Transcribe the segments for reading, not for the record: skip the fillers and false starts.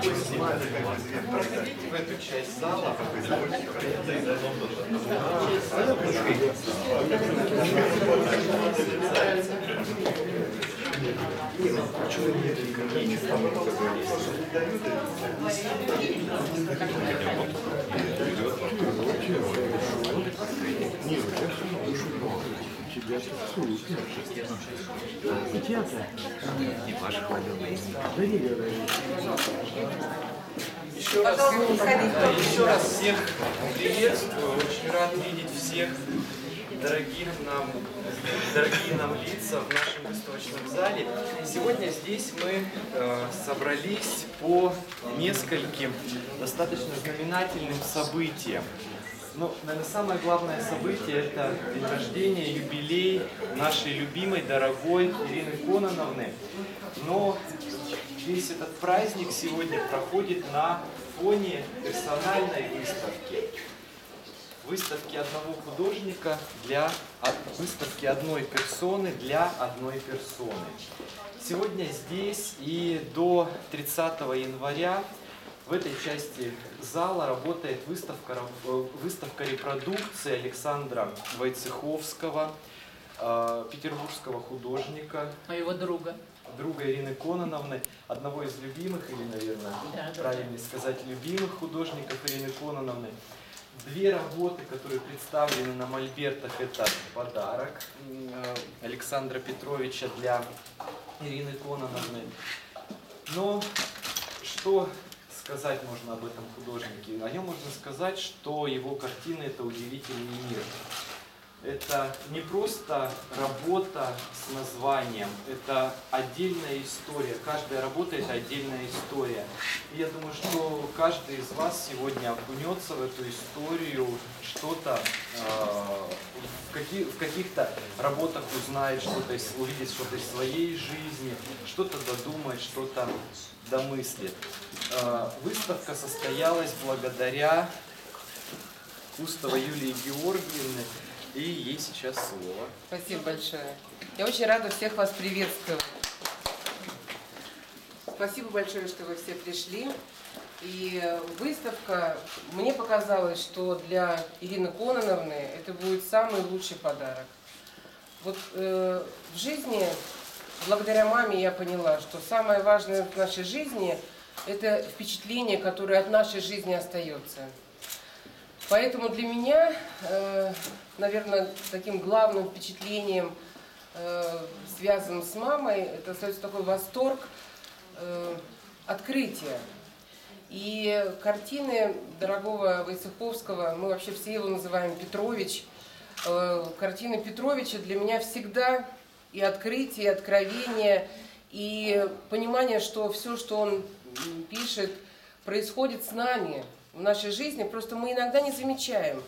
Проходите в эту часть зала. Еще раз всех приветствую, очень рад видеть всех дорогие нам лица в нашем выставочном зале. Сегодня здесь мы собрались по нескольким достаточно знаменательным событиям. Ну, наверное, самое главное событие – это день рождения, юбилей нашей любимой, дорогой Ирины Кононовны. Но весь этот праздник сегодня проходит на фоне персональной выставки. Выставки одного художника выставки одной персоны для одной персоны. Сегодня здесь и до 30 января в этой части зала работает выставка репродукции Александра Войцеховского, петербургского художника. Моего друга. Друга Ирины Кононовны, одного из любимых, или, наверное, правильнее сказать, любимых художников Ирины Кононовны. Две работы, которые представлены на мольбертах, это подарок Александра Петровича для Ирины Кононовны. Но что сказать можно об этом художнике? О нем можно сказать, что его картины – это удивительный мир. Это не просто работа с названием, это отдельная история. Каждая работа – это отдельная история. И я думаю, что каждый из вас сегодня окунется в эту историю, что-то в каких-то работах узнает, что-то увидит что-то из своей жизни, что-то додумает, что-то домыслит. Выставка состоялась благодаря Кустовой Юлии Георгиевне. И ей сейчас слово. Спасибо большое. Я очень рада всех вас приветствовать. Спасибо большое, что вы все пришли. И выставка, мне показалось, что для Ирины Кононовны это будет самый лучший подарок. Вот в жизни, благодаря маме, я поняла, что самое важное в нашей жизни – это впечатление, которое от нашей жизни остается. Поэтому для меня, наверное, таким главным впечатлением, связанным с мамой, это остается такой восторг, открытия. И картины дорогого Войцеховского, мы вообще все его называем Петрович, картины Петровича для меня всегда и открытие, и откровение, и понимание, что все, что он пишет, происходит с нами. В нашей жизни, просто мы иногда не замечаем.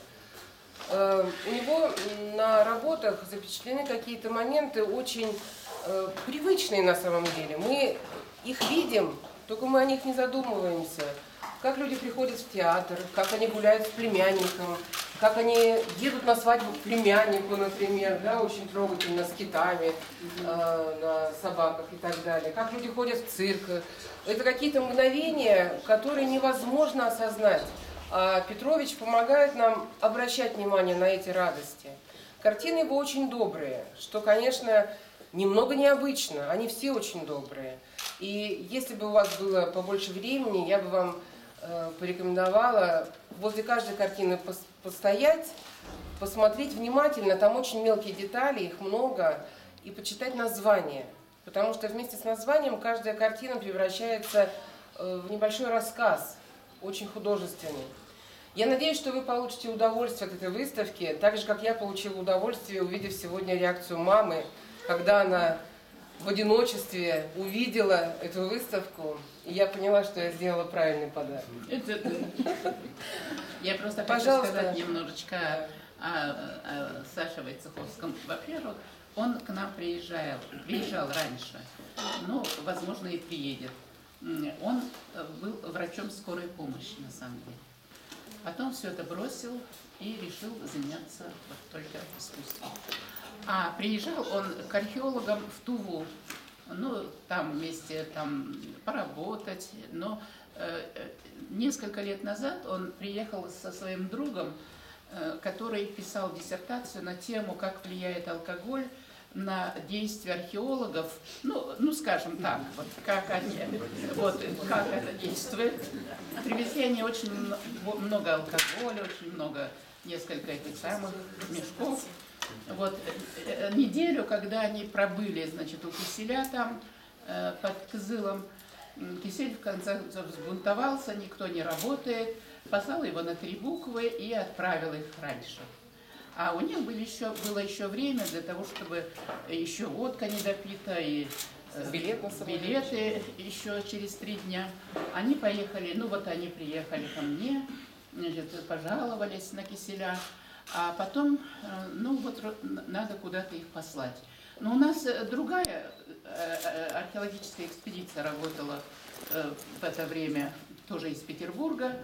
У него на работах запечатлены какие-то моменты очень привычные на самом деле. Мы их видим, только мы о них не задумываемся. Как люди приходят в театр, как они гуляют с племянником, как они едут на свадьбу к племяннику, например, да, очень трогательно, с китами, на собаках и так далее. Как люди ходят в цирк. Это какие-то мгновения, которые невозможно осознать. А Петрович помогает нам обращать внимание на эти радости. Картины его очень добрые, что, конечно, немного необычно. Они все очень добрые. И если бы у вас было побольше времени, я бы вам порекомендовала возле каждой картины постоять, посмотреть внимательно, там очень мелкие детали, их много, и почитать название. Потому что вместе с названием каждая картина превращается в небольшой рассказ, очень художественный. Я надеюсь, что вы получите удовольствие от этой выставки, так же, как я получила удовольствие, увидев сегодня реакцию мамы, когда она в одиночестве увидела эту выставку, и я поняла, что я сделала правильный подарок. Я просто хочу сказать немножечко о Саше Войцеховском. Во-первых, он к нам приезжал раньше, но, возможно, и приедет. Он был врачом скорой помощи, на самом деле. Потом все это бросил и решил заняться только искусством. А приезжал он к археологам в Туву, ну, там вместе там поработать. Но несколько лет назад он приехал со своим другом, который писал диссертацию на тему, как влияет алкоголь на действия археологов, ну скажем так, вот как это действует. Привезли они очень много алкоголя, очень много, несколько этих самых мешков. Вот неделю, когда они пробыли, значит, у Киселя там под Кызылом, Кисель в конце концов взбунтовался, никто не работает, послал его на 3 буквы и отправил их раньше. А у них было еще время для того, чтобы еще водка недопита и билеты еще через 3 дня. Они поехали, ну вот они приехали ко мне, значит, пожаловались на Киселя, а потом, ну вот надо куда-то их послать. Но у нас другая археологическая экспедиция работала в это время, тоже из Петербурга.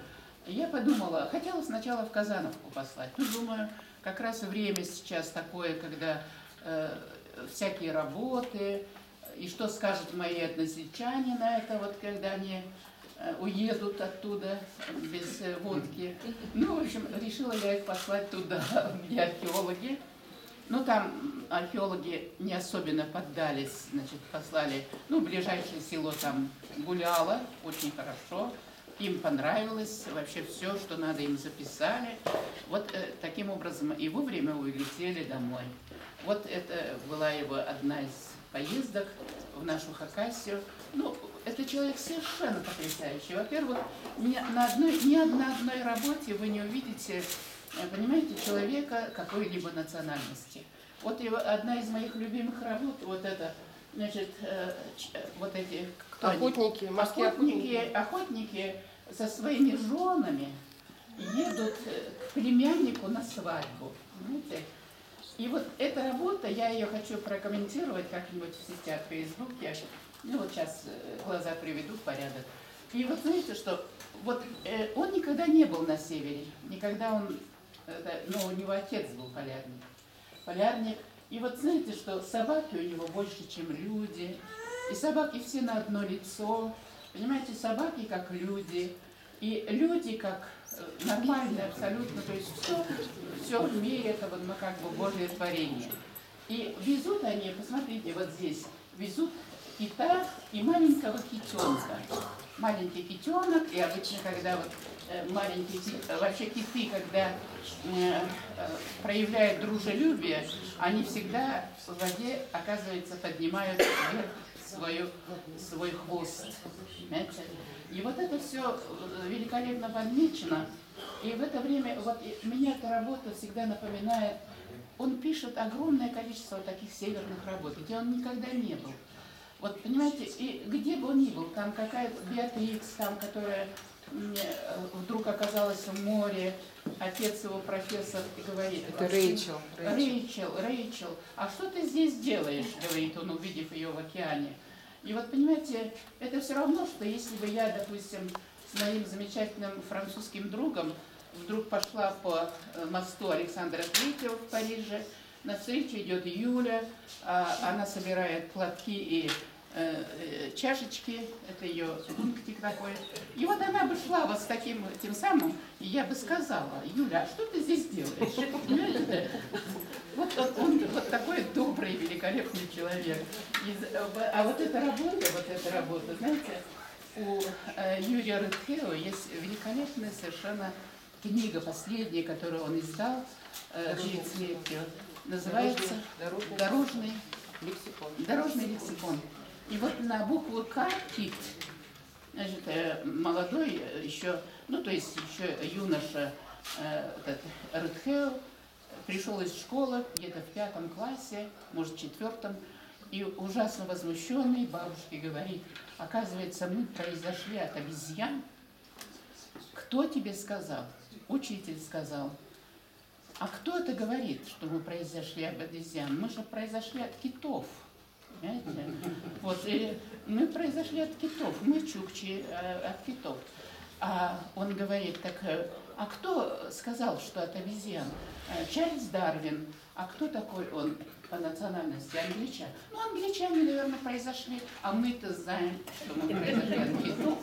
Я подумала, хотела сначала в Казановку послать, ну думаю, как раз время сейчас такое, когда всякие работы, и что скажут мои односельчане на это, вот когда они уедут оттуда без водки. Ну, в общем, решила я их послать туда, где археологи. Ну, там археологи не особенно поддались, значит, послали, ну, ближайшее село там Гуляло, очень хорошо. Им понравилось вообще все, что надо, им записали. Вот таким образом и вовремя улетели домой. Вот это была его одна из поездок в нашу Хакасию. Ну, это человек совершенно потрясающий. Во-первых, ни на одной работе вы не увидите, понимаете, человека какой-либо национальности. Вот его, одна из моих любимых работ, вот это, значит, вот эти... Охотники, морские охотники со своими женами едут к племяннику на свадьбу. Понимаете? И вот эта работа, я ее хочу прокомментировать как-нибудь в сетях, в Фейсбуке. Ну вот сейчас глаза приведу в порядок. И вот знаете, что вот он никогда не был на севере, никогда он, ну у него отец был полярник. И вот знаете, что собаки у него больше, чем люди. И собаки все на одно лицо. Понимаете, собаки как люди. И люди как нормальные абсолютно. То есть все в мире это вот, ну, как бы Божье творение. И везут они, посмотрите, вот здесь, везут кита и маленького китенка. Маленький китенок, и обычно, когда вот маленькие вообще киты, когда проявляют дружелюбие, они всегда в воде, оказывается, поднимают вверх свой хвост. Понимаете? И вот это все великолепно подмечено. И в это время, вот меня эта работа всегда напоминает, он пишет огромное количество таких северных работ, где он никогда не был. Вот, понимаете, и где бы он ни был, там какая-то Беатрикс, там, которая вдруг оказалась в море, отец его профессор, и говорит... Это Рэйчел. Рэйчел, а что ты здесь делаешь, говорит он, увидев ее в океане. И вот, понимаете, это все равно, что если бы я, допустим, с моим замечательным французским другом вдруг пошла по мосту Александра III в Париже, навстречу идет Юля, она собирает платки и чашечки, это ее пунктик такой. И вот она бы шла вот с таким тем самым, и я бы сказала: Юля, а что ты здесь делаешь? Вот он вот такой добрый, великолепный человек. А вот эта работа, знаете, у Юрия Рытхео есть великолепная совершенно книга, последняя, которую он издал перед смертью. Называется «Дорожный лексикон». И вот на букву «К» кит, значит, молодой еще, ну то есть еще юноша Рытхео пришел из школы где-то в 5 классе, может в 4, и ужасно возмущенный бабушке говорит: оказывается, мы произошли от обезьян. Кто тебе сказал? Учитель сказал. А кто это говорит, что мы произошли от обезьян? Мы же произошли от китов. Понимаете? Вот, и мы произошли от китов, мы чукчи от китов. А он говорит: так, а кто сказал, что от обезьян? Чарльз Дарвин. А кто такой он? по национальности англичане. Ну, англичане, наверное, произошли, а мы-то знаем, что мы произошли от китов.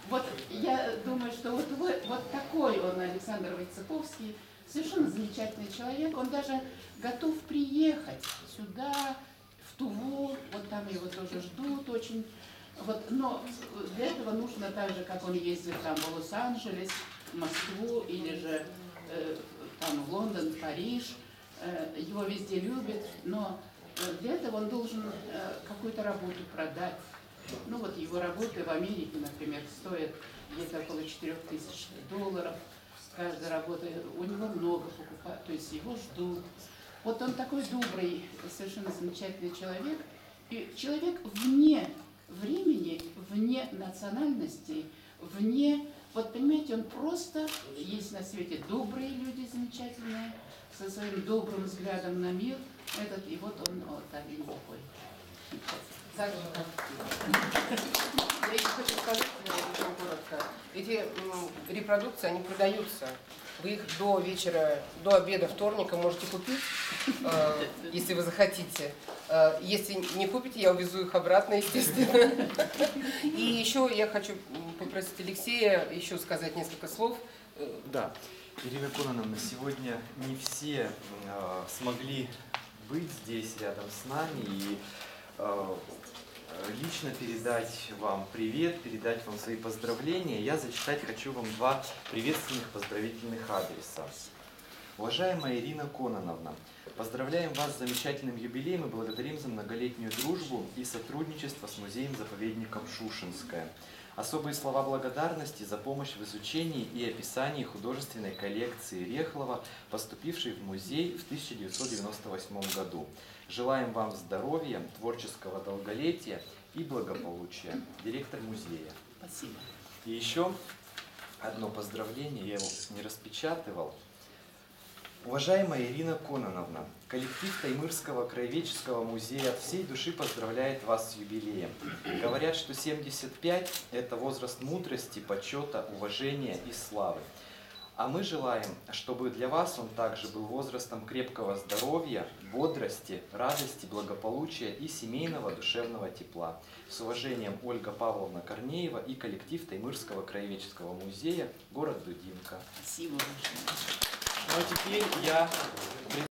Вот я думаю, что вот такой он, Александр Войцеховский, совершенно замечательный человек. Он даже готов приехать сюда, в Туву, вот там его тоже ждут очень. Вот, но для этого нужно так же, как он ездит там в Лос-Анджелес, в Москву или же там в Лондон, в Париж. Его везде любят, но для этого он должен какую-то работу продать. Ну вот его работы в Америке, например, стоят где-то около $4000. Каждая работа, у него много покупают, то есть его ждут. Вот он такой добрый, совершенно замечательный человек. И человек вне времени, вне национальностей, вне... Вот понимаете, он просто... Есть на свете добрые люди замечательные, со своим добрым взглядом на мир. И вот он вот один такой. Я еще хочу сказать очень коротко. Эти репродукции, они продаются. Вы их до вечера, до обеда вторника можете купить, если вы захотите. Если не купите, я увезу их обратно, естественно. И еще я хочу попросить Алексея еще сказать несколько слов. Да, Ирина Кононовна, сегодня не все смогли быть здесь рядом с нами и лично передать вам привет, передать вам свои поздравления. Я зачитать хочу вам 2 приветственных поздравительных адреса. Уважаемая Ирина Кононовна, поздравляем вас с замечательным юбилеем и благодарим за многолетнюю дружбу и сотрудничество с музеем-заповедником Шушенское. Особые слова благодарности за помощь в изучении и описании художественной коллекции Рехлова, поступившей в музей в 1998 году. Желаем вам здоровья, творческого долголетия и благополучия. Директор музея. Спасибо. И еще одно поздравление, я его не распечатывал. Уважаемая Ирина Кононовна, коллектив Таймырского краеведческого музея от всей души поздравляет вас с юбилеем. Говорят, что 75 – это возраст мудрости, почета, уважения и славы. А мы желаем, чтобы для вас он также был возрастом крепкого здоровья, бодрости, радости, благополучия и семейного душевного тепла. С уважением, Ольга Павловна Корнеева и коллектив Таймырского краеведческого музея, город Дудинка. Спасибо большое. Ну а теперь я